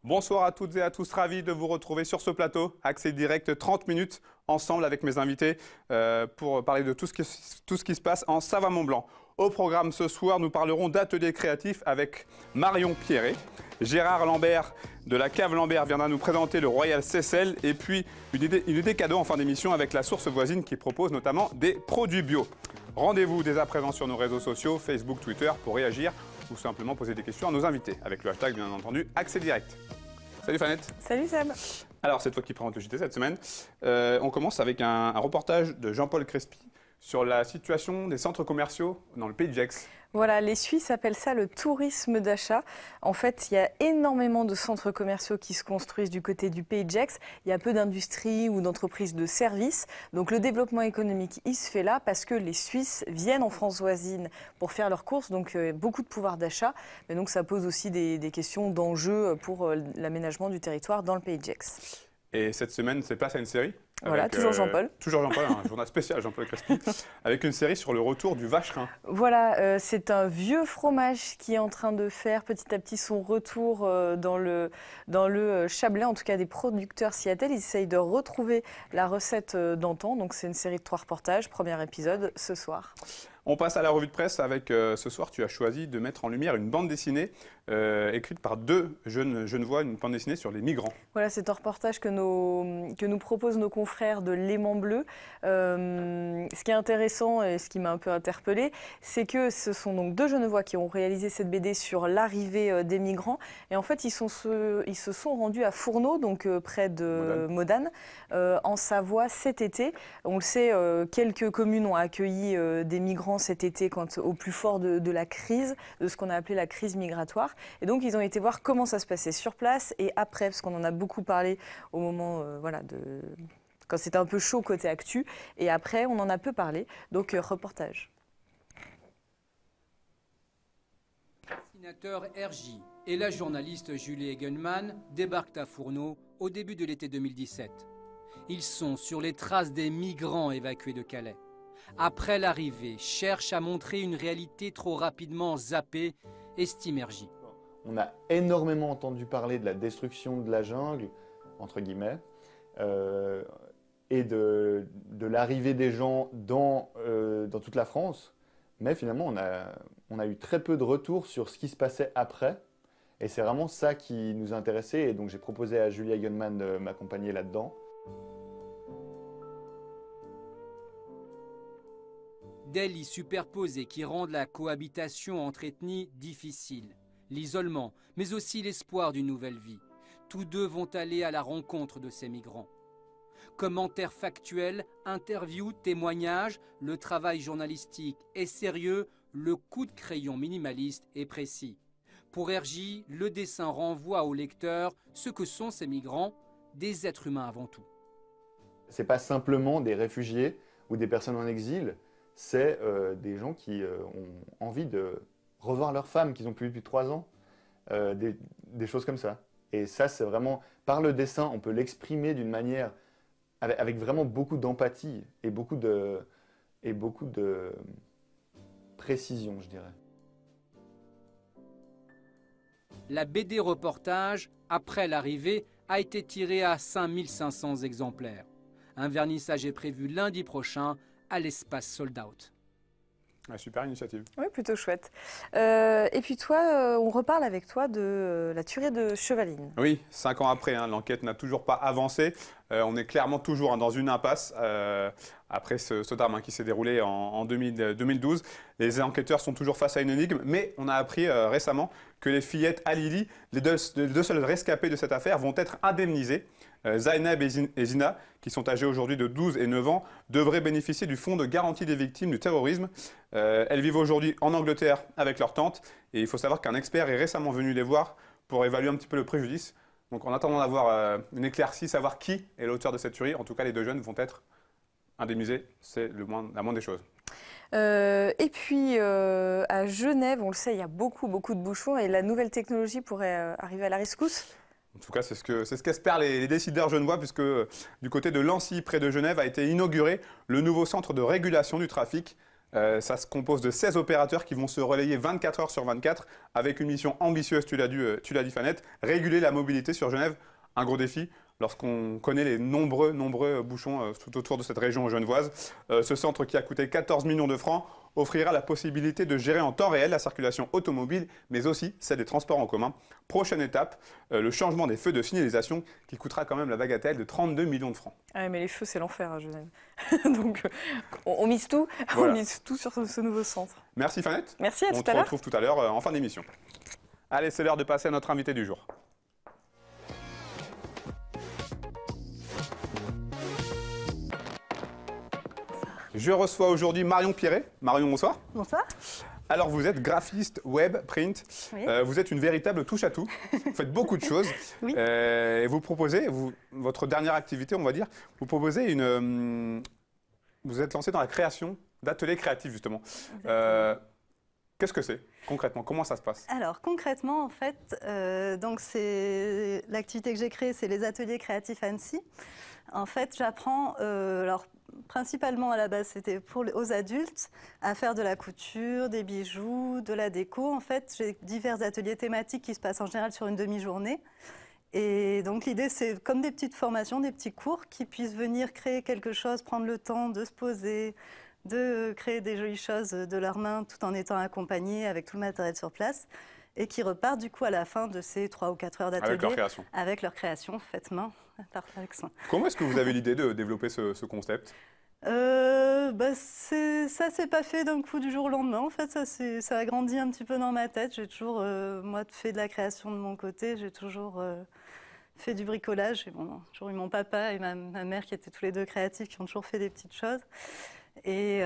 Bonsoir à toutes et à tous, ravi de vous retrouver sur ce plateau. Accès direct, 30 minutes ensemble avec mes invités pour parler de tout ce qui se passe en Savoie-Mont-Blanc. Au programme ce soir, nous parlerons d'ateliers créatifs avec Marion Pierret. Gérard Lambert de la Cave Lambert viendra nous présenter le Royal Seyssel et puis une idée cadeau en fin d'émission avec la source voisine qui propose notamment des produits bio. Rendez-vous dès à présent sur nos réseaux sociaux, Facebook, Twitter, pour réagir ou simplement poser des questions à nos invités avec le hashtag bien entendu Accès Direct. Salut Fanette. Salut Sam. Alors c'est toi qui présente le JT cette semaine. On commence avec un reportage de Jean-Paul Crespi sur la situation des centres commerciaux dans le Pays de Gex. Voilà, les Suisses appellent ça le tourisme d'achat. En fait, il y a énormément de centres commerciaux qui se construisent du côté du Pays de Gex. Il y a peu d'industries ou d'entreprises de services. Donc le développement économique, il se fait là parce que les Suisses viennent en France voisine pour faire leurs courses. Donc beaucoup de pouvoir d'achat. Mais donc ça pose aussi des questions d'enjeux pour l'aménagement du territoire dans le Pays de Gex. Et cette semaine, c'est place à une série. Voilà, avec, toujours Jean-Paul. Toujours Jean-Paul, un journal spécial Jean-Paul Crespi, avec une série sur le retour du vacherin. Voilà, c'est un vieux fromage qui est en train de faire petit à petit son retour dans le Chablais. En tout cas, des producteurs s'y attellent. Ils essayent de retrouver la recette d'antan. Donc c'est une série de 3 reportages. Premier épisode ce soir. On passe à la revue de presse avec, ce soir, tu as choisi de mettre en lumière une bande dessinée écrite par 2 Genevois, une bande dessinée sur les migrants. Voilà, c'est un reportage que nous proposent nos confrères de L'Aimant Bleu. Ce qui est intéressant et ce qui m'a un peu interpellée, c'est que ce sont donc 2 Genevois qui ont réalisé cette BD sur l'arrivée des migrants. Et en fait, ils se sont rendus à Fourneau, donc près de Modane, en Savoie cet été. On le sait, quelques communes ont accueilli des migrants cet été au plus fort de la crise, de ce qu'on a appelé la crise migratoire. Et donc, ils ont été voir comment ça se passait sur place et après, parce qu'on en a beaucoup parlé au moment quand c'était un peu chaud côté actu. Et après, on en a peu parlé. Donc, reportage. Le dessinateur RJ et la journaliste Julie Egenman débarquent à Fourneau au début de l'été 2017. Ils sont sur les traces des migrants évacués de Calais. Après l'arrivée, cherchent à montrer une réalité trop rapidement zappée, estime RJ. On a énormément entendu parler de la destruction de la jungle, entre guillemets, et de l'arrivée des gens dans toute la France. Mais finalement, on a eu très peu de retours sur ce qui se passait après. Et c'est vraiment ça qui nous intéressait. Et donc j'ai proposé à Julia Egenman de m'accompagner là-dedans. Des lits superposés qui rendent la cohabitation entre ethnies difficile. L'isolement, mais aussi l'espoir d'une nouvelle vie. Tous 2 vont aller à la rencontre de ces migrants. Commentaires factuels, interviews, témoignages, le travail journalistique est sérieux, le coup de crayon minimaliste est précis. Pour RJ, le dessin renvoie au lecteur ce que sont ces migrants, des êtres humains avant tout. Ce n'est pas simplement des réfugiés ou des personnes en exil, c'est des gens qui ont envie de revoir leurs femmes qu'ils n'ont plus vues depuis 3 ans, des choses comme ça. Et ça, c'est vraiment, par le dessin, on peut l'exprimer d'une manière avec vraiment beaucoup d'empathie et beaucoup de précision, je dirais. La BD reportage, après l'arrivée, a été tirée à 5500 exemplaires. Un vernissage est prévu lundi prochain à l'espace Sold Out. Super initiative. Oui, plutôt chouette. Et puis toi, on reparle avec toi de la tuerie de Chevaline. Oui, 5 ans après, l'enquête n'a toujours pas avancé. On est clairement toujours dans une impasse après ce drame qui s'est déroulé en 2012. Les enquêteurs sont toujours face à une énigme, mais on a appris récemment que les fillettes Alili, les deux seules rescapées de cette affaire, vont être indemnisées. Zainab et Zina, qui sont âgées aujourd'hui de 12 et 9 ans, devraient bénéficier du fonds de garantie des victimes du terrorisme. Elles vivent aujourd'hui en Angleterre avec leur tante. Et il faut savoir qu'un expert est récemment venu les voir pour évaluer un petit peu le préjudice. Donc en attendant d'avoir une éclaircie, savoir qui est l'auteur de cette tuerie, en tout cas les 2 jeunes vont être indemnisés. C'est la moindre des choses. Et puis à Genève, on le sait, il y a beaucoup de bouchons et la nouvelle technologie pourrait arriver à la rescousse. En tout cas, c'est ce qu'espèrent les décideurs genevois, puisque du côté de Lancy, près de Genève, a été inauguré le nouveau centre de régulation du trafic Ça se compose de 16 opérateurs qui vont se relayer 24 heures sur 24 avec une mission ambitieuse, tu l'as dit Fanette, réguler la mobilité sur Genève. Un gros défi lorsqu'on connaît les nombreux bouchons tout autour de cette région genevoise. Ce centre qui a coûté 14 millions de francs offrira la possibilité de gérer en temps réel la circulation automobile, mais aussi celle des transports en commun. Prochaine étape, le changement des feux de signalisation qui coûtera quand même la bagatelle de 32 millions de francs. Ah, mais les feux, c'est l'enfer à Genève. Donc, on mise tout, Voilà. on mise tout sur ce nouveau centre. Merci Fanette. Merci, à On tout te à l'heure. retrouve tout à l'heure en fin d'émission. Allez, c'est l'heure de passer à notre invité du jour. Je reçois aujourd'hui Marion Piret. Marion, bonsoir. Bonsoir. Alors, vous êtes graphiste web, print. Oui. Vous êtes une véritable touche-à-tout. Vous faites beaucoup de choses. Oui. Et vous proposez, votre dernière activité, on va dire, vous proposez vous êtes lancé dans la création d'ateliers créatifs, justement. Qu'est-ce que c'est, concrètement? Comment ça se passe? Alors concrètement, en fait, donc c'est l'activité que j'ai créée, c'est les ateliers créatifs Annecy. En fait, j'apprends, alors principalement à la base, c'était aux adultes, à faire de la couture, des bijoux, de la déco. En fait, j'ai divers ateliers thématiques qui se passent en général sur une demi-journée. Et donc l'idée, c'est comme des petites formations, des petits cours qui puissent venir créer quelque chose, prendre le temps de se poser, de créer des jolies choses de leurs mains tout en étant accompagnés avec tout le matériel sur place et qui repartent du coup à la fin de ces 3 ou 4 heures d'atelier Avec leur création. avec leur création faite main, avec soin. Comment est-ce que vous avez l'idée de développer ce concept? Ça s'est pas fait d'un coup du jour au lendemain. En fait, ça a grandi un petit peu dans ma tête. J'ai toujours, moi, fait de la création de mon côté. J'ai toujours fait du bricolage. J'ai toujours eu mon papa et ma mère qui étaient tous les deux créatifs, qui ont toujours fait des petites choses. Et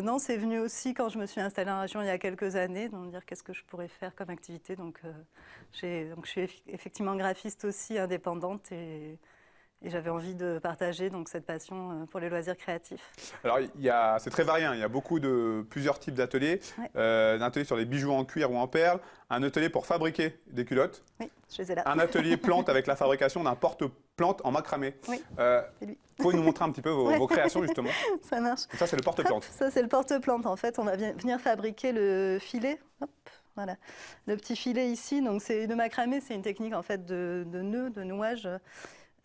non, c'est venu aussi quand je me suis installée en région il y a quelques années, de me dire qu'est-ce que je pourrais faire comme activité. Donc, je suis effectivement graphiste aussi, indépendante, et j'avais envie de partager donc, cette passion pour les loisirs créatifs. Alors, c'est très varié, hein. Il y a plusieurs types d'ateliers. Ouais. Un atelier sur les bijoux en cuir ou en perles, un atelier pour fabriquer des culottes, Oui, je les ai là. un atelier plante avec la fabrication d'un porte-plante en macramé. Oui, c'est lui. Pouvez nous montrer un petit peu vos créations, justement? Ça marche. Ça, c'est le porte-plante. Hop, ça, c'est le porte-plante. En fait, on va venir fabriquer le filet. Hop, voilà. Le petit filet ici, donc c'est une macramé, c'est une technique en fait de nœud, de nouage.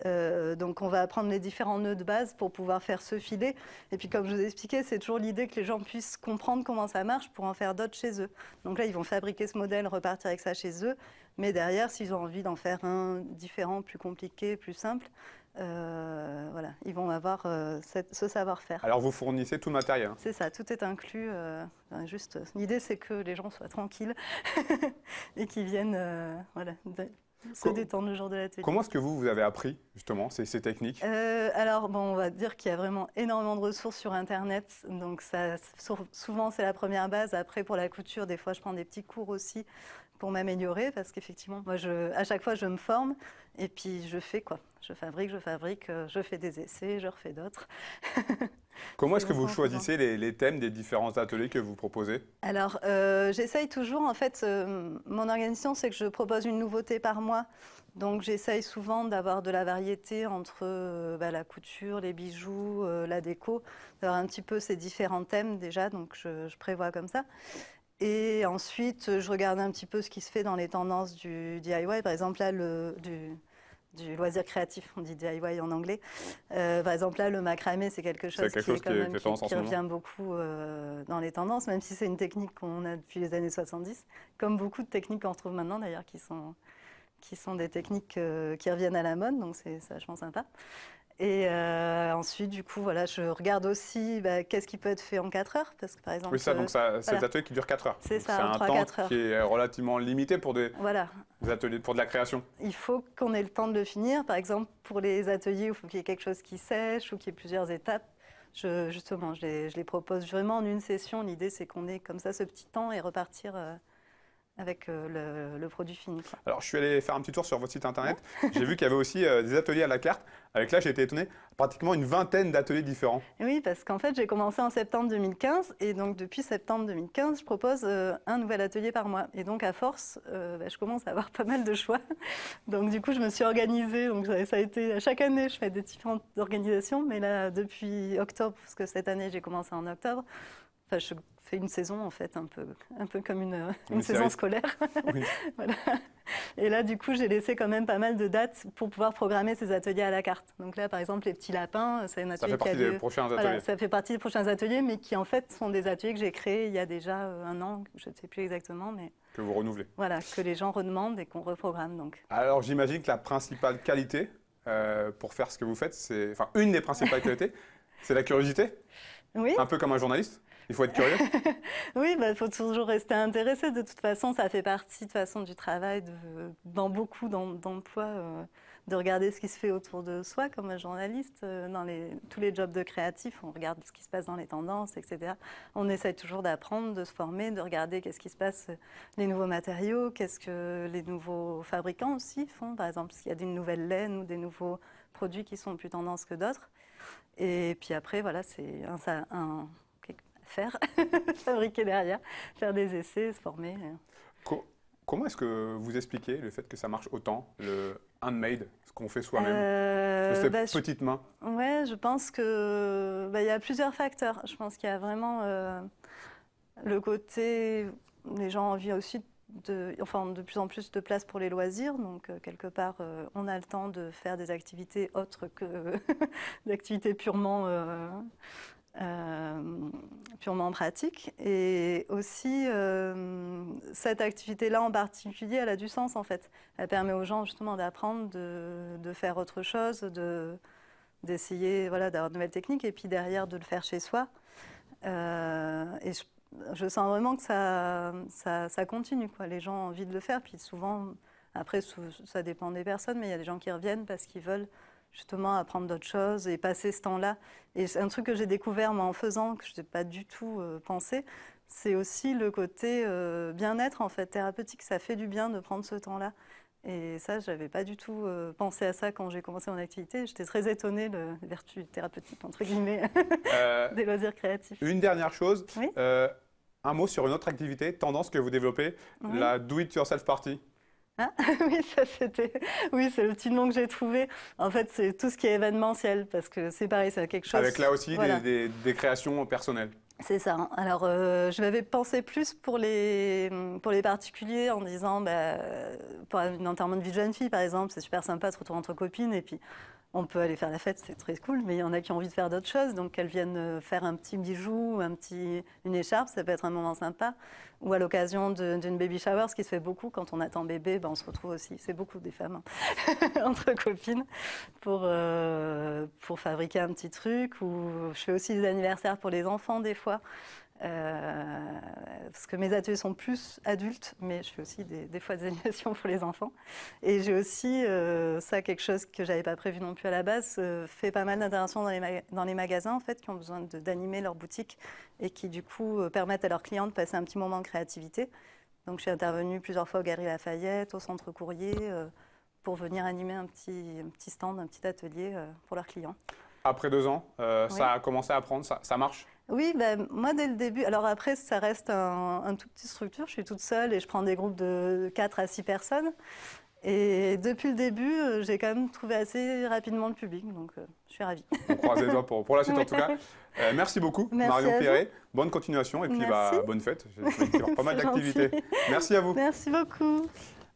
Donc on va apprendre les différents nœuds de base pour pouvoir faire ce filet. Et puis comme je vous ai expliqué, c'est toujours l'idée que les gens puissent comprendre comment ça marche pour en faire d'autres chez eux. Donc là, ils vont fabriquer ce modèle, repartir avec ça chez eux. Mais derrière, s'ils ont envie d'en faire un différent, plus compliqué, plus simple, voilà, ils vont avoir ce savoir-faire. Alors, vous fournissez tout le matériel, hein. C'est ça, tout est inclus. Juste, l'idée, c'est que les gens soient tranquilles et qu'ils viennent voilà, se détendre le jour de l'atelier. Comment est-ce que vous avez appris, justement, ces techniques? Alors, bon, on va dire qu'il y a vraiment énormément de ressources sur Internet. Donc, souvent, c'est la première base. Après, pour la couture, des fois, je prends des petits cours aussi pour m'améliorer. Parce qu'effectivement, moi, à chaque fois, je me forme. Et puis, je fais quoi? Je fabrique, je fais des essais, je refais d'autres. Comment est-ce que vous choisissez les thèmes des différents ateliers que vous proposez? Alors, j'essaye toujours, en fait, mon organisation, c'est que je propose une nouveauté par mois. Donc, j'essaye souvent d'avoir de la variété entre la couture, les bijoux, la déco, d'avoir un petit peu ces différents thèmes déjà, donc je prévois comme ça. Et ensuite, je regarde un petit peu ce qui se fait dans les tendances du DIY. Par exemple, là, du loisir créatif, on dit DIY en anglais. Par exemple, là, le macramé, c'est quelque chose qui revient beaucoup dans les tendances, même si c'est une technique qu'on a depuis les années 70, comme beaucoup de techniques qu'on retrouve maintenant d'ailleurs, qui sont des techniques qui reviennent à la mode, donc c'est vachement sympa. Et ensuite, du coup, voilà, je regarde aussi qu'est-ce qui peut être fait en 4 heures, parce que par exemple... Oui, ça, donc c'est des ateliers qui durent 4 heures. C'est ça, un 3-4 temps heures. qui est relativement limité pour des ateliers, pour de la création. Il faut qu'on ait le temps de le finir. Par exemple, pour les ateliers où il faut qu'il y ait quelque chose qui sèche ou qu'il y ait plusieurs étapes, justement, je les propose vraiment en une session. L'idée, c'est qu'on ait comme ça ce petit temps et repartir avec le produit fini, quoi. Alors, je suis allé faire un petit tour sur votre site internet. J'ai vu qu'il y avait aussi des ateliers à la carte. Avec là, j'ai été étonné, pratiquement une vingtaine d'ateliers différents. Oui, parce qu'en fait, j'ai commencé en septembre 2015. Et donc, depuis septembre 2015, je propose un nouvel atelier par mois. Et donc, à force, je commence à avoir pas mal de choix. Donc, du coup, je me suis organisée. Donc, ça a été, chaque année, je fais des différentes organisations. Mais là, depuis octobre, parce que cette année, j'ai commencé en octobre, Enfin, je fais une saison, en fait, un peu comme une Une saison série. scolaire. Oui. Voilà. Et là, du coup, j'ai laissé quand même pas mal de dates pour pouvoir programmer ces ateliers à la carte. Donc là, par exemple, les petits lapins, c'est un Ça atelier fait qui a partie des lieu. prochains Voilà, ateliers. ça fait partie des prochains ateliers, mais qui en fait sont des ateliers que j'ai créés il y a déjà 1 an, je ne sais plus exactement, mais Que vous renouvelez. voilà, que les gens redemandent et qu'on reprogramme. Donc. Alors j'imagine que la principale qualité pour faire ce que vous faites, enfin une des principales qualités, c'est la curiosité. Oui. Un peu comme un journaliste, il faut être curieux. Oui, il faut toujours rester intéressé. De toute façon, ça fait partie de toute façon, du travail dans beaucoup d'emplois, de regarder ce qui se fait autour de soi comme un journaliste. Dans tous les jobs de créatifs, on regarde ce qui se passe dans les tendances, etc. On essaye toujours d'apprendre, de se former, de regarder qu'est-ce qui se passe, les nouveaux matériaux, qu'est-ce que les nouveaux fabricants aussi font. Par exemple, s'il y a des nouvelles laines ou des nouveaux produits qui sont plus tendance que d'autres. Et puis après, voilà, c'est faire, fabriquer derrière, faire des essais, se former. Comment est-ce que vous expliquez le fait que ça marche autant, le handmade, ce qu'on fait soi-même, de ces petites mains? Ouais, je pense que y a plusieurs facteurs. Je pense qu'il y a vraiment le côté, les gens ont envie aussi de plus en plus de place pour les loisirs. Donc, quelque part, on a le temps de faire des activités autres que des activités purement pratiques. Et aussi, cette activité-là en particulier, elle a du sens en fait. Elle permet aux gens justement d'apprendre, de faire autre chose, d'essayer d'avoir de nouvelles techniques et puis derrière de le faire chez soi. Et je sens vraiment que ça continue, quoi. Les gens ont envie de le faire, puis souvent, après, ça dépend des personnes, mais il y a des gens qui reviennent parce qu'ils veulent justement apprendre d'autres choses et passer ce temps-là. Et c'est un truc que j'ai découvert, moi, en faisant, que je n'ai pas du tout pensé, c'est aussi le côté bien-être, en fait, thérapeutique. Ça fait du bien de prendre ce temps-là. Et ça, je n'avais pas du tout pensé à ça quand j'ai commencé mon activité. J'étais très étonnée de la vertu thérapeutique, entre guillemets, des loisirs créatifs. Une dernière chose, Oui. Un mot sur une autre activité, tendance que vous développez, Oui. la do-it-yourself party. Ah, oui, oui, c'est le petit nom que j'ai trouvé. En fait, c'est tout ce qui est événementiel, parce que c'est pareil, c'est quelque chose. Avec là aussi voilà. des créations personnelles. C'est ça. Alors, je m'avais pensé plus pour les particuliers en disant, pour un enterrement de vie de jeune fille, par exemple, c'est super sympa de se retrouver entre copines et puis on peut aller faire la fête, c'est très cool, mais il y en a qui ont envie de faire d'autres choses, donc qu'elles viennent faire un petit bijou, une écharpe, ça peut être un moment sympa. Ou à l'occasion d'une baby shower, ce qui se fait beaucoup quand on attend bébé, on se retrouve aussi, c'est beaucoup des femmes, entre copines, pour fabriquer un petit truc. Ou je fais aussi des anniversaires pour les enfants des fois. Parce que mes ateliers sont plus adultes, mais je fais aussi des fois des animations pour les enfants. Et j'ai aussi, ça quelque chose que je n'avais pas prévu non plus à la base, fait pas mal d'interventions dans les magasins en fait, qui ont besoin d'animer leur boutique et qui du coup permettent à leurs clients de passer un petit moment de créativité. Donc je suis intervenue plusieurs fois au Galeries Lafayette, au Centre Courrier, pour venir animer un petit stand, un petit atelier pour leurs clients. Après 2 ans, Oui. ça a commencé à prendre, ça marche? Oui, moi dès le début, alors après ça reste un tout petite structure, je suis toute seule et je prends des groupes de 4 à 6 personnes. Et depuis le début, j'ai quand même trouvé assez rapidement le public, donc je suis ravie. On croise les doigts pour la suite en tout cas. Merci beaucoup Merci Marion à Perret, bonne continuation et puis Merci. bonne fête. J'espère qu'il y aura pas mal C'est d'activités. gentil. Merci à vous. Merci beaucoup.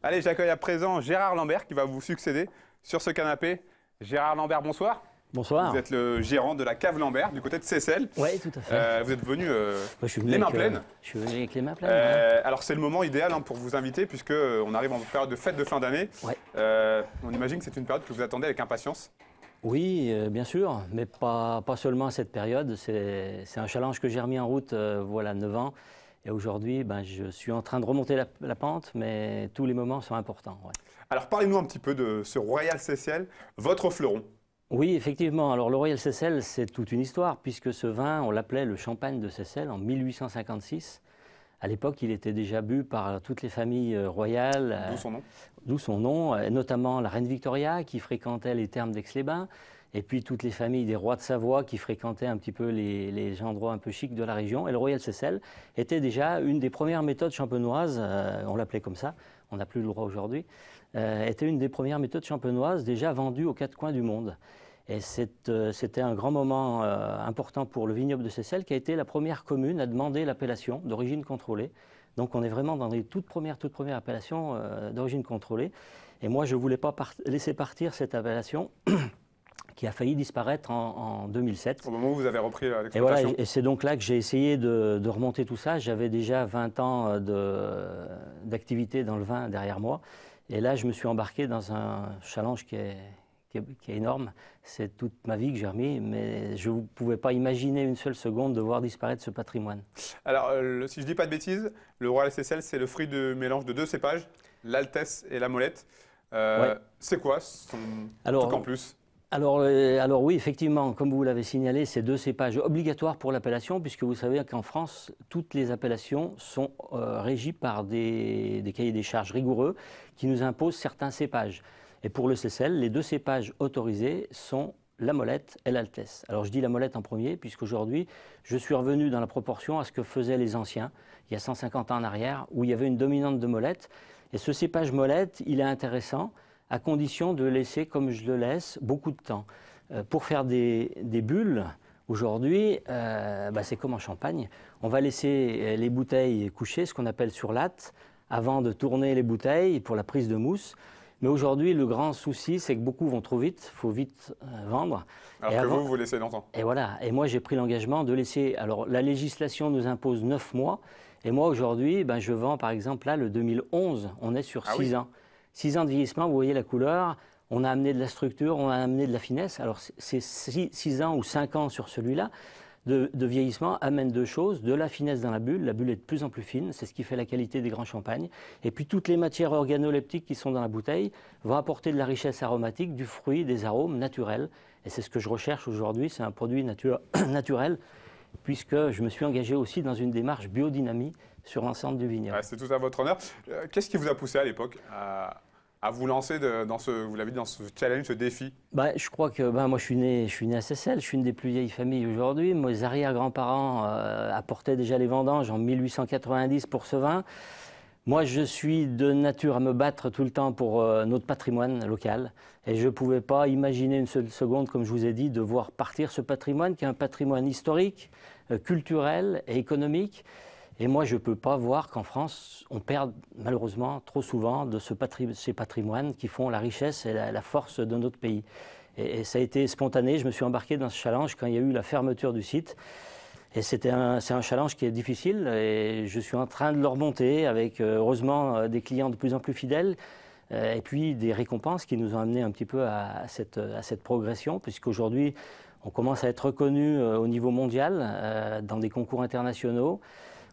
Allez, j'accueille à présent Gérard Lambert qui va vous succéder sur ce canapé. Gérard Lambert, bonsoir. Bonsoir. Vous êtes le gérant de la cave Lambert du côté de Seyssel. Oui, tout à fait. Vous êtes venu Je suis venu les mains avec, pleines. Je suis venu avec les mains pleines. Voilà. Alors c'est le moment idéal pour vous inviter puisque on arrive en période de fête de fin d'année. Ouais. On imagine que c'est une période que vous attendez avec impatience. Oui, bien sûr, mais pas seulement à cette période. C'est un challenge que j'ai remis en route voilà 9 ans. Et aujourd'hui, je suis en train de remonter la pente, mais tous les moments sont importants. Ouais. Alors parlez-nous un petit peu de ce Royal Seyssel, votre fleuron. Oui, effectivement. Alors le Royal Seyssel, c'est toute une histoire, puisque ce vin, on l'appelait le champagne de Seyssel en 1856. À l'époque, il était déjà bu par toutes les familles royales. D'où son nom. D'où son nom, et notamment la reine Victoria, qui fréquentait les thermes d'Aix-les-Bains, et puis toutes les familles des rois de Savoie, qui fréquentaient un petit peu les endroits un peu chics de la région. Et le Royal Seyssel était déjà une des premières méthodes champenoises, on l'appelait comme ça, on n'a plus le droit aujourd'hui, était une des premières méthodes champenoises déjà vendues aux 4 coins du monde. Et c'était un grand moment important pour le vignoble de Seyssel, qui a été la première commune à demander l'appellation d'origine contrôlée. Donc on est vraiment dans les toutes premières appellations d'origine contrôlée. Et moi, je ne voulais pas laisser partir cette appellation qui a failli disparaître en 2007. Au moment où vous avez repris l'exploitation. Et voilà, et c'est donc là que j'ai essayé de remonter tout ça. J'avais déjà 20 ans d'activité dans le vin derrière moi. Et là, je me suis embarqué dans un challenge qui est énorme. C'est toute ma vie que j'ai remis, mais je ne pouvais pas imaginer une seule seconde de voir disparaître ce patrimoine. Alors, si je ne dis pas de bêtises, le Royal Seyssel, c'est le fruit de mélange de 2 cépages, l'Altesse et la Molette. Ouais. C'est quoi son truc en plus? Alors oui, effectivement, comme vous l'avez signalé, c'est 2 cépages obligatoires pour l'appellation, puisque vous savez qu'en France, toutes les appellations sont régies par des cahiers des charges rigoureux qui nous imposent certains cépages. Et pour le Seyssel, les 2 cépages autorisés sont la Molette et l'Altesse. Alors je dis la Molette en premier, puisqu'aujourd'hui, je suis revenu dans la proportion à ce que faisaient les anciens, il y a 150 ans en arrière, où il y avait une dominante de Molette. Et ce cépage Molette, il est intéressant, à condition de le laisser, comme je le laisse, beaucoup de temps. Pour faire des bulles, aujourd'hui, c'est comme en Champagne. On va laisser les bouteilles coucher, ce qu'on appelle sur latte, avant de tourner les bouteilles pour la prise de mousse. Mais aujourd'hui, le grand souci, c'est que beaucoup vont trop vite, il faut vite vendre. Alors que vous laissez longtemps. Et voilà, et moi j'ai pris l'engagement de laisser... Alors la législation nous impose 9 mois, et moi aujourd'hui, je vends par exemple là le 2011, on est sur 6 ans. 6 ans de vieillissement, vous voyez la couleur, on a amené de la structure, on a amené de la finesse. Alors c'est 6 ans ou 5 ans sur celui-là de vieillissement amène 2 choses, de la finesse dans la bulle est de plus en plus fine, c'est ce qui fait la qualité des grands champagnes, et puis toutes les matières organoleptiques qui sont dans la bouteille vont apporter de la richesse aromatique, du fruit, des arômes naturels, et c'est ce que je recherche aujourd'hui, c'est un produit naturel, puisque je me suis engagé aussi dans une démarche biodynamie sur l'ensemble du vignoble. Ouais, c'est tout à votre honneur. Qu'est-ce qui vous a poussé à l'époque à vous lancer dans ce challenge, ce défi? Je crois que moi je suis né à Seyssel, je suis une des plus vieilles familles aujourd'hui. Mes arrière-grands-parents apportaient déjà les vendanges en 1890 pour ce vin. Moi je suis de nature à me battre tout le temps pour notre patrimoine local. Et je ne pouvais pas imaginer une seule seconde, comme je vous ai dit, de voir partir ce patrimoine qui est un patrimoine historique, culturel et économique. Et moi, je ne peux pas voir qu'en France, on perd malheureusement trop souvent de ces patrimoines qui font la richesse et la force de notre pays. Et ça a été spontané, je me suis embarqué dans ce challenge quand il y a eu la fermeture du site. Et c'est un challenge qui est difficile et je suis en train de le remonter avec heureusement des clients de plus en plus fidèles et puis des récompenses qui nous ont amené un petit peu à cette progression, puisqu'aujourd'hui, on commence à être reconnu au niveau mondial dans des concours internationaux.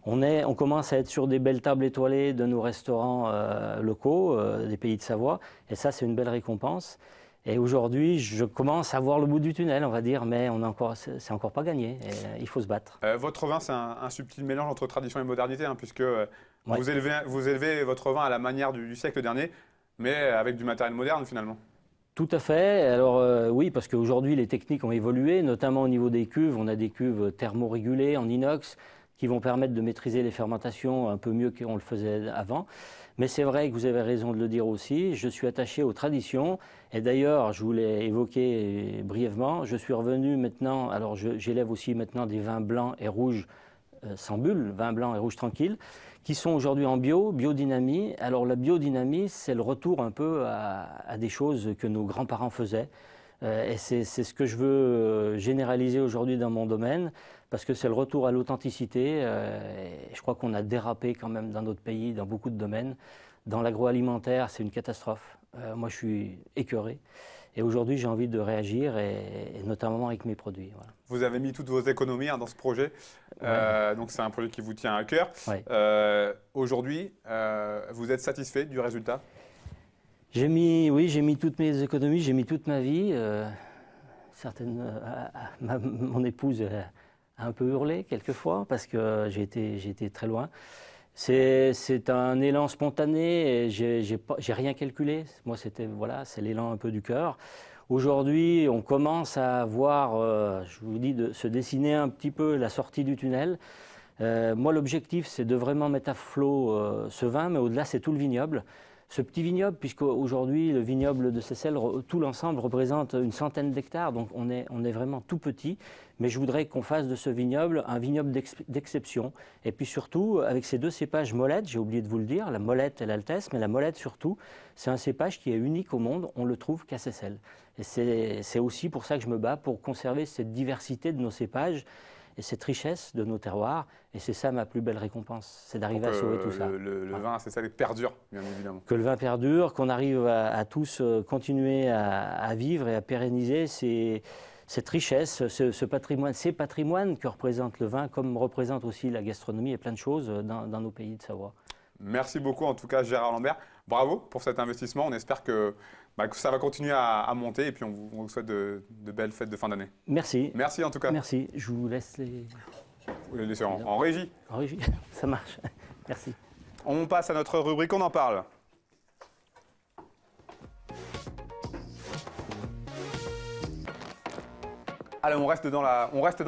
On commence à être sur des belles tables étoilées de nos restaurants locaux, des pays de Savoie, et ça, c'est une belle récompense. Et aujourd'hui, je commence à voir le bout du tunnel, on va dire, mais c'est encore pas gagné, et il faut se battre. Votre vin, c'est un subtil mélange entre tradition et modernité, puisque vous élevez votre vin à la manière du siècle dernier, mais avec du matériel moderne finalement. Tout à fait. Alors oui, parce qu'aujourd'hui, les techniques ont évolué, notamment au niveau des cuves. On a des cuves thermorégulées en inox, qui vont permettre de maîtriser les fermentations un peu mieux qu'on le faisait avant. Mais c'est vrai que vous avez raison de le dire aussi, je suis attaché aux traditions. Et d'ailleurs, je vous l'ai évoqué brièvement, je suis revenu maintenant, alors j'élève aussi maintenant des vins blancs et rouges sans bulles, vins blancs et rouges tranquilles, qui sont aujourd'hui en biodynamie. Alors la biodynamie, c'est le retour un peu à des choses que nos grands-parents faisaient. Et c'est ce que je veux généraliser aujourd'hui dans mon domaine, parce que c'est le retour à l'authenticité. Et je crois qu'on a dérapé quand même dans notre pays, dans beaucoup de domaines. Dans l'agroalimentaire, c'est une catastrophe. Moi, je suis écœuré. Et aujourd'hui, j'ai envie de réagir, et notamment avec mes produits. Voilà. Vous avez mis toutes vos économies dans ce projet. Donc, c'est un projet qui vous tient à cœur. Ouais. Aujourd'hui, vous êtes satisfait du résultat ? J'ai mis toutes mes économies, j'ai mis toute ma vie. Mon épouse a un peu hurlé quelquefois parce que j'ai été très loin. C'est un élan spontané et j'ai rien calculé. Moi, c'est l'élan un peu du cœur. Aujourd'hui, on commence à voir, je vous dis, de se dessiner un petit peu la sortie du tunnel. Moi, l'objectif, c'est de vraiment mettre à flot ce vin, mais au-delà, c'est tout le vignoble. ce petit vignoble, puisqu'aujourd'hui, le vignoble de Seyssel, tout l'ensemble représente une centaine d'hectares, donc on est vraiment tout petit. Mais je voudrais qu'on fasse de ce vignoble un vignoble d'exception. Et puis surtout, avec ces 2 cépages Molette, j'ai oublié de vous le dire, la Molette et l'Altesse, mais la Molette surtout, c'est un cépage qui est unique au monde, on le trouve qu'à Seyssel. Et c'est aussi pour ça que je me bats, pour conserver cette diversité de nos cépages et cette richesse de nos terroirs. Et c'est ça ma plus belle récompense, c'est d'arriver à sauver tout ça. Le vin à Seyssel perdure, bien évidemment. Que le vin perdure, qu'on arrive à tous continuer à vivre et à pérenniser cette richesse, ce patrimoine, ces patrimoines que représente le vin, comme représente aussi la gastronomie et plein de choses dans nos pays de Savoie. Merci beaucoup en tout cas Gérard Lambert. Bravo pour cet investissement. On espère que ça va continuer à monter et puis on vous souhaite de belles fêtes de fin d'année. Merci. Merci en tout cas. Merci. Je vous laisse les... En régie. En régie, ça marche. Merci. On passe à notre rubrique On en parle. Alors, on reste dans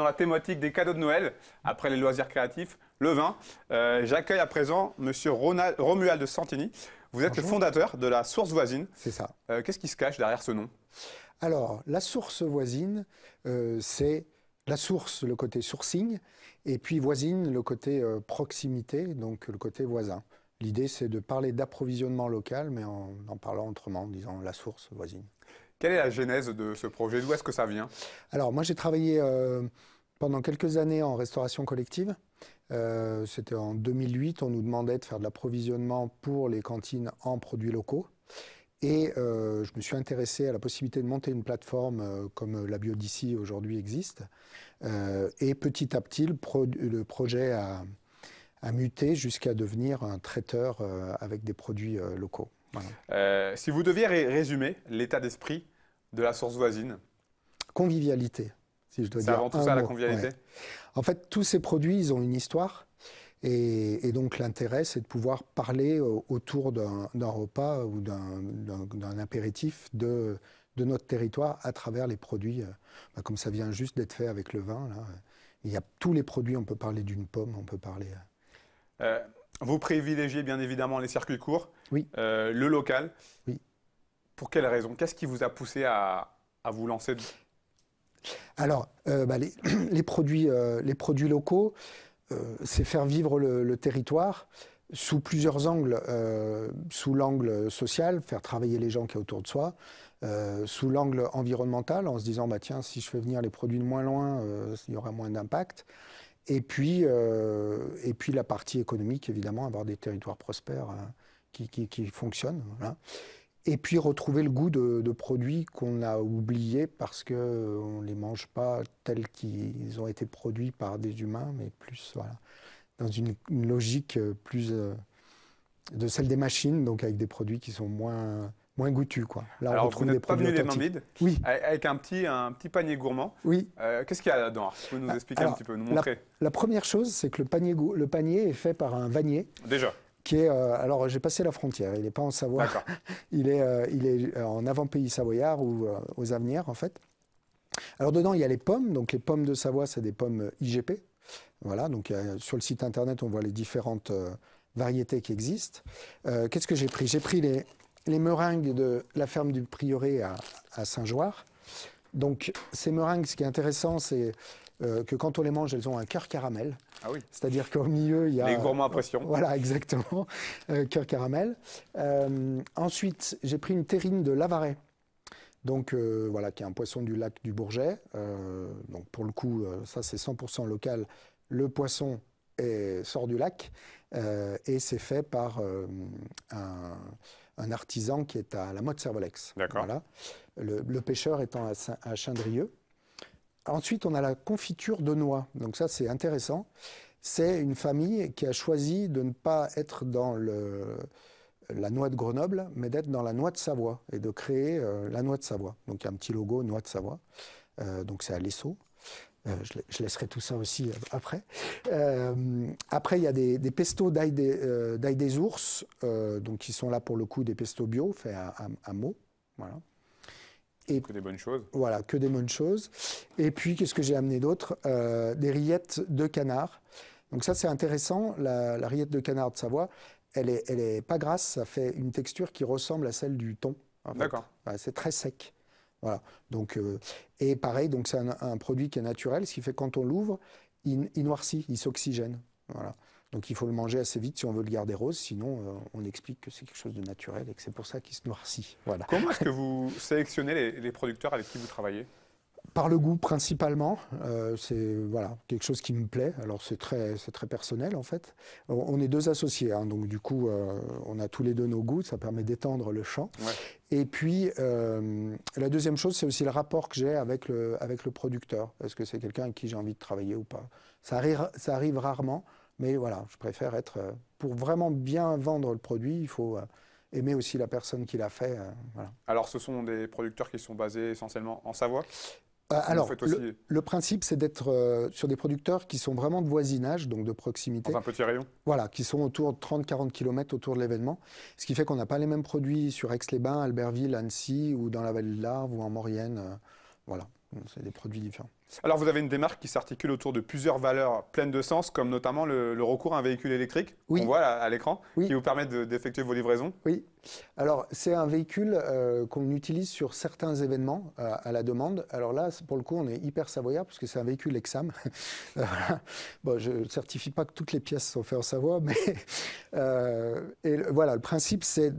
la thématique des cadeaux de Noël, après les loisirs créatifs, le vin. J'accueille à présent Monsieur Romuald Santini. Vous êtes le fondateur de la Source Voisine. C'est ça. Qu'est-ce qui se cache derrière ce nom? Alors, la Source Voisine, c'est la source, le côté sourcing, et puis voisine, le côté proximité, donc le côté voisin. L'idée, c'est de parler d'approvisionnement local, mais en parlant autrement, en disant la source voisine. Quelle est la genèse de ce projet? D'où est-ce que ça vient? Alors, moi, j'ai travaillé pendant quelques années en restauration collective. C'était en 2008, on nous demandait de faire de l'approvisionnement pour les cantines en produits locaux. Et je me suis intéressé à la possibilité de monter une plateforme comme la Biodici aujourd'hui existe. Et petit à petit, le projet a muté jusqu'à devenir un traiteur avec des produits locaux. Voilà. Si vous deviez résumer l'état d'esprit de la Source Voisine? Convivialité, si je dois dire. C'est avant tout ça, la convivialité? Ouais. En fait, tous ces produits, ils ont une histoire. Et donc, l'intérêt, c'est de pouvoir parler autour d'un repas ou d'un apéritif de notre territoire à travers les produits. Comme ça vient juste d'être fait avec le vin. Là. Il y a tous les produits. On peut parler d'une pomme, on peut parler... Vous privilégiez bien évidemment les circuits courts, oui. Le local. Oui. Pour quelle raison? Qu'est-ce qui vous a poussé à vous lancer? Alors, les produits locaux, c'est faire vivre le territoire sous plusieurs angles. Sous l'angle social, faire travailler les gens qui sont autour de soi. Sous l'angle environnemental, en se disant, tiens, si je fais venir les produits de moins loin, il y aura moins d'impact. Et puis la partie économique, évidemment, avoir des territoires prospères qui fonctionnent. Voilà. Et puis retrouver le goût de produits qu'on a oubliés parce qu'on ne les mange pas tels qu'ils ont été produits par des humains, mais plus dans une logique plus de celle des machines, donc avec des produits qui sont moins goûtus, quoi. Là, alors, vous n'êtes pas venu les mains vides? Oui. Avec un petit panier gourmand. Oui. Qu'est-ce qu'il y a là-dedans? Vous pouvez nous expliquer un petit peu, nous montrer? La première chose, c'est que le panier est fait par un vannier. Déjà. Qui est, alors, j'ai passé la frontière. Il n'est pas en Savoie. D'accord. Il est en avant-pays savoyard ou aux Avenières, en fait. Alors, dedans, il y a les pommes. Donc, les pommes de Savoie, c'est des pommes IGP. Voilà. Donc, sur le site internet, on voit les différentes variétés qui existent. Qu'est-ce que j'ai pris? J'ai pris les meringues de la ferme du Prieuré à Saint-Joire. Donc, ces meringues, ce qui est intéressant, c'est que quand on les mange, elles ont un cœur caramel. Ah oui. C'est-à-dire qu'au milieu, il y a... Les gourmands à pression. Voilà, exactement. Cœur caramel. Ensuite, j'ai pris une terrine de Lavaret. Donc, voilà, qui est un poisson du lac du Bourget. Donc, pour le coup, ça, c'est 100% local. Le poisson sort du lac et c'est fait par un artisan qui est à la Motte-Servolex. D'accord. Voilà. Le pêcheur étant à Chindrieux. Ensuite, on a la confiture de noix. Donc ça, c'est intéressant. C'est une famille qui a choisi de ne pas être dans la noix de Grenoble, mais d'être dans la noix de Savoie et de créer la noix de Savoie. Donc il y a un petit logo noix de Savoie. Donc c'est à l'Essau. Je laisserai tout ça aussi après. Après, il y a des pestos d'ail des ours, donc qui sont là pour le coup des pestos bio, faits à Meaux. Voilà. Et, que des bonnes choses. Voilà, que des bonnes choses. Et puis, qu'est-ce que j'ai amené d'autre? Des rillettes de canard. Donc ça, c'est intéressant. La rillette de canard de Savoie, elle est pas grasse, ça fait une texture qui ressemble à celle du thon. D'accord. Ouais, c'est très sec. Voilà. Donc, et pareil, donc c'est un produit qui est naturel, ce qui fait que quand on l'ouvre, il noircit, il s'oxygène. Voilà. Donc il faut le manger assez vite si on veut le garder rose, sinon on explique que c'est quelque chose de naturel et que c'est pour ça qu'il se noircit. Voilà. Comment est-ce que vous sélectionnez les producteurs avec qui vous travaillez? Par le goût principalement, c'est voilà, quelque chose qui me plaît. Alors c'est très personnel en fait. On est deux associés, hein, donc du coup on a tous les deux nos goûts, ça permet d'étendre le champ. Ouais. Et puis la deuxième chose, c'est aussi le rapport que j'ai avec le producteur. Est-ce que c'est quelqu'un avec qui j'ai envie de travailler ou pas? Ça arrive rarement, mais voilà, je préfère être pour vraiment bien vendre le produit, il faut aimer aussi la personne qui l'a fait. Voilà. Alors ce sont des producteurs qui sont basés essentiellement en Savoie? Alors, aussi... le principe, c'est d'être sur des producteurs qui sont vraiment de voisinage, donc de proximité. Dans un petit rayon? Voilà, qui sont autour de 30-40 km autour de l'événement. Ce qui fait qu'on n'a pas les mêmes produits sur Aix-les-Bains, Albertville, Annecy, ou dans la vallée de l'Arve, ou en Maurienne. Voilà, c'est des produits différents. Alors, vous avez une démarche qui s'articule autour de plusieurs valeurs pleines de sens, comme notamment le recours à un véhicule électrique, oui. qu'on voit à l'écran, oui. qui vous permet d'effectuer vos livraisons. Oui. Alors, c'est un véhicule qu'on utilise sur certains événements à la demande. Alors là, pour le coup, on est hyper savoyard parce que c'est un véhicule Lexam. Voilà. Bon, je ne certifie pas que toutes les pièces sont faites en Savoie, mais et voilà, le principe, c'est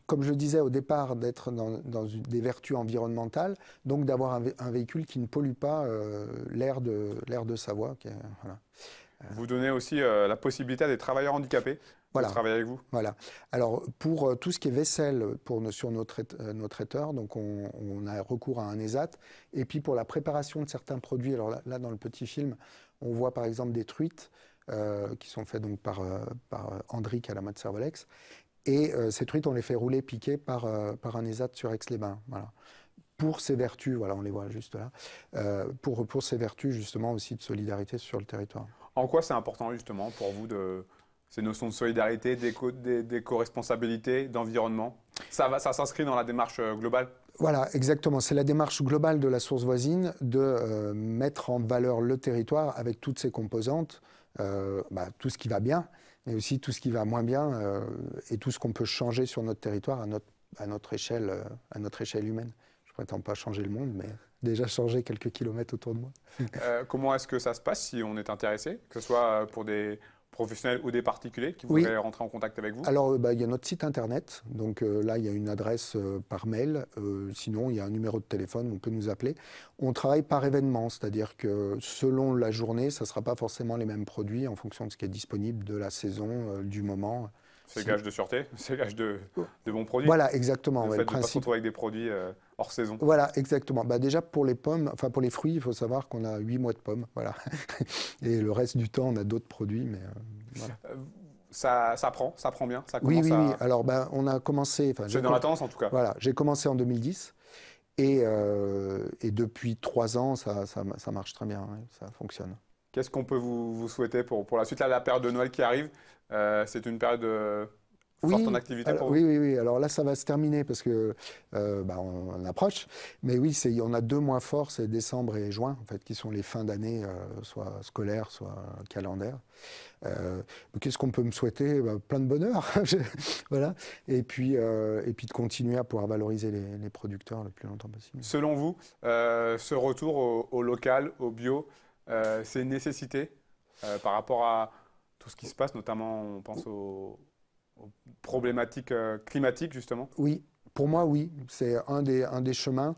comme je le disais au départ, d'être dans des vertus environnementales, donc d'avoir un véhicule qui ne pollue pas l'air de Savoie. Voilà. Vous donnez aussi la possibilité à des travailleurs handicapés de travailler avec vous. Voilà. Alors, pour tout ce qui est vaisselle sur nos traiteurs, donc on a recours à un ESAT. Et puis, pour la préparation de certains produits, alors là dans le petit film, on voit par exemple des truites qui sont faites donc par Andric à la Mat Servolex. Et ces truites, on les fait rouler, piquer par un ESAT sur Aix-les-Bains. Voilà. Pour ses vertus, voilà, on les voit juste là, pour ses vertus justement aussi de solidarité sur le territoire. En quoi c'est important justement pour vous ces notions de solidarité, d'éco-responsabilité, d'environnement? Ça s'inscrit dans la démarche globale? Voilà, exactement. C'est la démarche globale de la source voisine de mettre en valeur le territoire avec toutes ses composantes, tout ce qui va bien, mais aussi tout ce qui va moins bien et tout ce qu'on peut changer sur notre territoire à notre échelle humaine. Je ne prétends pas changer le monde, mais déjà changer quelques kilomètres autour de moi. Comment est-ce que ça se passe si on est intéressé, que ce soit pour des professionnels ou des particuliers qui voudraient rentrer en contact avec vous? Alors, il y a notre site internet. Donc là, il y a une adresse par mail. Sinon, il y a un numéro de téléphone, on peut nous appeler. On travaille par événement, c'est-à-dire que selon la journée, ça ne sera pas forcément les mêmes produits en fonction de ce qui est disponible, de la saison, du moment. C'est gage de sûreté, c'est gage de bons produits. Voilà, exactement. Le fait de ne pas se retrouver avec des produits hors saison. Voilà, exactement. Déjà, pour les pommes, enfin pour les fruits, il faut savoir qu'on a 8 mois de pommes. Voilà. Et le reste du temps, on a d'autres produits. Mais voilà. Ça prend bien. Ça oui. Alors, on a commencé. C'est dans la tendance, en tout cas. Voilà, j'ai commencé en 2010. Et depuis 3 ans, ça marche très bien. Ouais, ça fonctionne. Qu'est-ce qu'on peut vous souhaiter pour la suite? Là, la période de Noël qui arrive, c'est une période forte en activité pour vous? Oui. Alors là, ça va se terminer parce que on approche. Mais oui, on a 2 mois forts, c'est décembre et juin, en fait, qui sont les fins d'année, soit scolaires, soit calendaires. Qu'est-ce qu'on peut me souhaiter? Plein de bonheur. Voilà. Et puis de continuer à pouvoir valoriser les producteurs le plus longtemps possible. Selon vous, ce retour au local, au bio, c'est une nécessité par rapport à tout ce qui se passe, notamment on pense aux problématiques climatiques justement? Oui, pour moi oui, c'est un des chemins,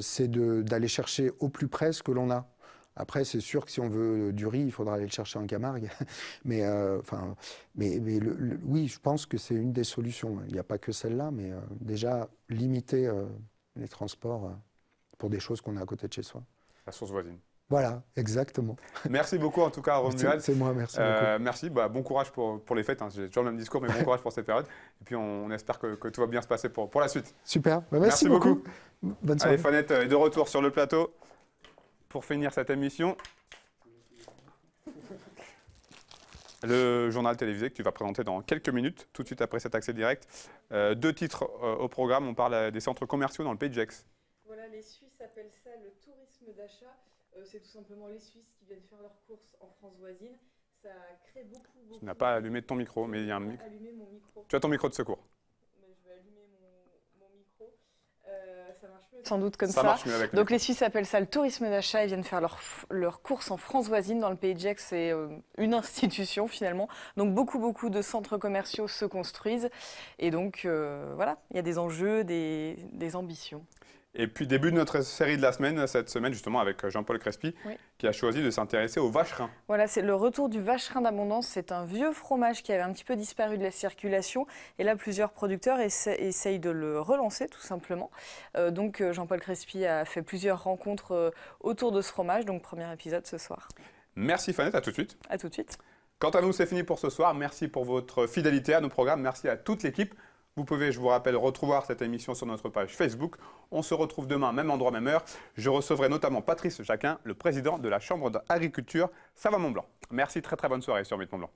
c'est d'aller chercher au plus près ce que l'on a. Après, c'est sûr que si on veut du riz, il faudra aller le chercher en Camargue. Mais oui, je pense que c'est une des solutions. Il n'y a pas que celle-là, mais déjà limiter les transports pour des choses qu'on a à côté de chez soi. La source voisine. Voilà, exactement. Merci beaucoup en tout cas, Romuald. C'est moi, merci beaucoup. Merci, bon courage pour les fêtes. Hein. J'ai toujours le même discours, mais bon courage pour cette période. Et puis on espère que tout va bien se passer pour la suite. Super, merci beaucoup. Bonne soirée. Allez, Fanette est de retour sur le plateau pour finir cette émission. Le journal télévisé que tu vas présenter dans quelques minutes, tout de suite après cet accès direct. 2 titres au programme, on parle des centres commerciaux dans le pays de Gex. Voilà, les Suisses appellent ça le tourisme d'achat. C'est tout simplement les Suisses qui viennent faire leurs courses en France voisine. Ça crée beaucoup. Tu n'as pas allumé ton micro, mais il y a un micro. Allumer mon micro. Tu as ton micro de secours. Mais je vais allumer mon micro. Ça marche mieux. Sans doute comme ça. Ça marche mieux avec le Donc micro. les Suisses appellent ça le tourisme d'achat. Ils viennent faire leurs courses en France voisine. Dans le Pays de Gex, c'est une institution finalement. Donc beaucoup de centres commerciaux se construisent. Et donc voilà, il y a des enjeux, des ambitions. Et puis, début de notre série de la semaine, cette semaine justement avec Jean-Paul Crespi, Oui. qui a choisi de s'intéresser aux vacherins. Voilà, c'est le retour du vacherin d'abondance. C'est un vieux fromage qui avait un petit peu disparu de la circulation. Et là, plusieurs producteurs essayent de le relancer, tout simplement. Donc, Jean-Paul Crespi a fait plusieurs rencontres autour de ce fromage. Donc, premier épisode ce soir. Merci Fanette, à tout de suite. À tout de suite. Quant à nous, c'est fini pour ce soir. Merci pour votre fidélité à nos programmes. Merci à toute l'équipe. Vous pouvez, je vous rappelle, retrouver cette émission sur notre page Facebook. On se retrouve demain, même endroit, même heure. Je recevrai notamment Patrice Jacquin, le président de la Chambre d'agriculture Savoie-Mont-Blanc. Merci, très bonne soirée sur Mont-Blanc.